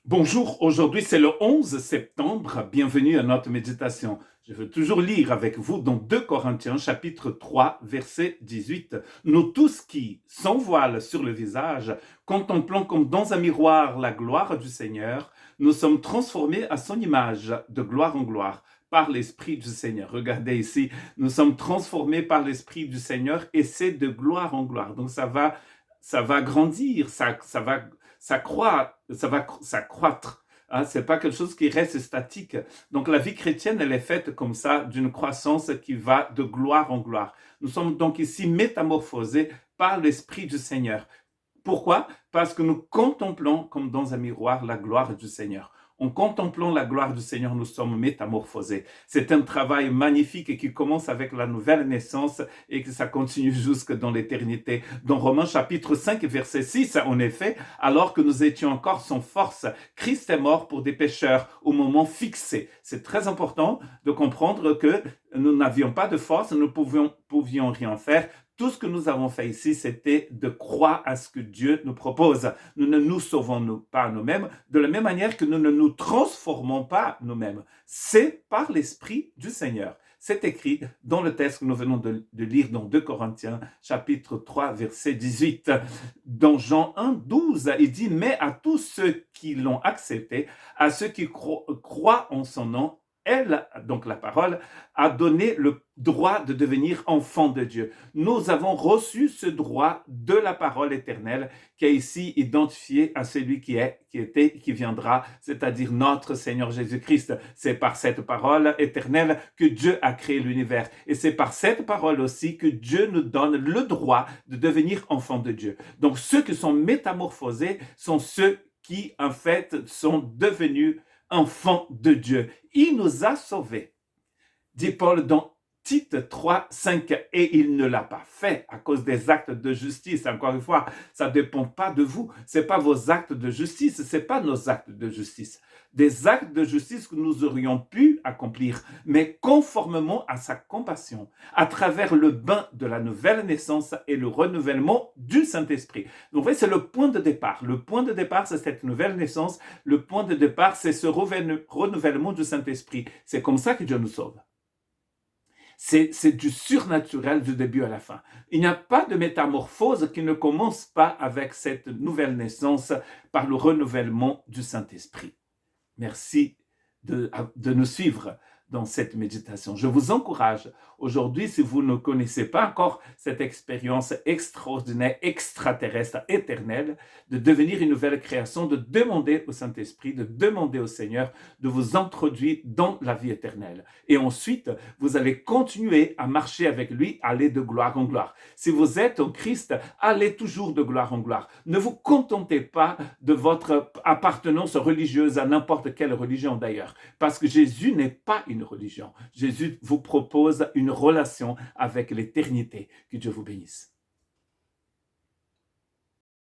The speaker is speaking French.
Bonjour, aujourd'hui c'est le 11 septembre, bienvenue à notre méditation. Je veux toujours lire avec vous dans 2 Corinthiens chapitre 3 verset 18. Nous tous qui, sans voile sur le visage, contemplons comme dans un miroir la gloire du Seigneur, nous sommes transformés à son image de gloire en gloire par l'Esprit du Seigneur. Regardez ici, nous sommes transformés par l'Esprit du Seigneur et c'est de gloire en gloire. Donc ça va grandir, ça va s'accroître. Hein, c'est pas quelque chose qui reste statique. Donc la vie chrétienne, elle est faite comme ça, d'une croissance qui va de gloire en gloire. Nous sommes donc ici métamorphosés par l'Esprit du Seigneur. Pourquoi? Parce que nous contemplons comme dans un miroir la gloire du Seigneur. En contemplant la gloire du Seigneur, nous sommes métamorphosés. C'est un travail magnifique qui commence avec la nouvelle naissance et que ça continue jusque dans l'éternité. Dans Romains chapitre 5, verset 6, en effet, alors que nous étions encore sans force, Christ est mort pour des pécheurs au moment fixé. C'est très important de comprendre que nous n'avions pas de force, nous ne pouvions rien faire. Tout ce que nous avons fait ici, c'était de croire à ce que Dieu nous propose. Nous ne nous sauvons pas nous-mêmes, de la même manière que nous ne nous transformons pas nous-mêmes. C'est par l'Esprit du Seigneur. C'est écrit dans le texte que nous venons de lire dans 2 Corinthiens, chapitre 3, verset 18. Dans Jean 1, 12, il dit « Mais à tous ceux qui l'ont accepté, à ceux qui croient en son nom, elle, donc la parole, a donné le droit de devenir enfant de Dieu. Nous avons reçu ce droit de la parole éternelle qui est ici identifié à celui qui est, qui était, qui viendra, c'est-à-dire notre Seigneur Jésus-Christ. C'est par cette parole éternelle que Dieu a créé l'univers. Et c'est par cette parole aussi que Dieu nous donne le droit de devenir enfant de Dieu. Donc ceux qui sont métamorphosés sont ceux qui, en fait, sont devenus enfants de Dieu. Il nous a sauvés, dit Paul dans Tite 3, 5, et il ne l'a pas fait à cause des actes de justice. Encore une fois, ça ne dépend pas de vous. Ce n'est pas vos actes de justice, ce n'est pas nos actes de justice. Des actes de justice que nous aurions pu accomplir, mais conformément à sa compassion, à travers le bain de la nouvelle naissance et le renouvellement du Saint-Esprit. Donc, vous voyez, c'est le point de départ. Le point de départ, c'est cette nouvelle naissance. Le point de départ, c'est ce renouvellement du Saint-Esprit. C'est comme ça que Dieu nous sauve. C'est du surnaturel du début à la fin. Il n'y a pas de métamorphose qui ne commence pas avec cette nouvelle naissance par le renouvellement du Saint-Esprit. Merci de nous suivre dans cette méditation. Je vous encourage aujourd'hui, si vous ne connaissez pas encore cette expérience extraordinaire, extraterrestre, éternelle, de devenir une nouvelle création, de demander au Saint-Esprit, de demander au Seigneur de vous introduire dans la vie éternelle. Et ensuite, vous allez continuer à marcher avec lui, aller de gloire en gloire. Si vous êtes en Christ, allez toujours de gloire en gloire. Ne vous contentez pas de votre appartenance religieuse à n'importe quelle religion d'ailleurs, parce que Jésus n'est pas une religion. Jésus vous propose une relation avec l'éternité. Que Dieu vous bénisse.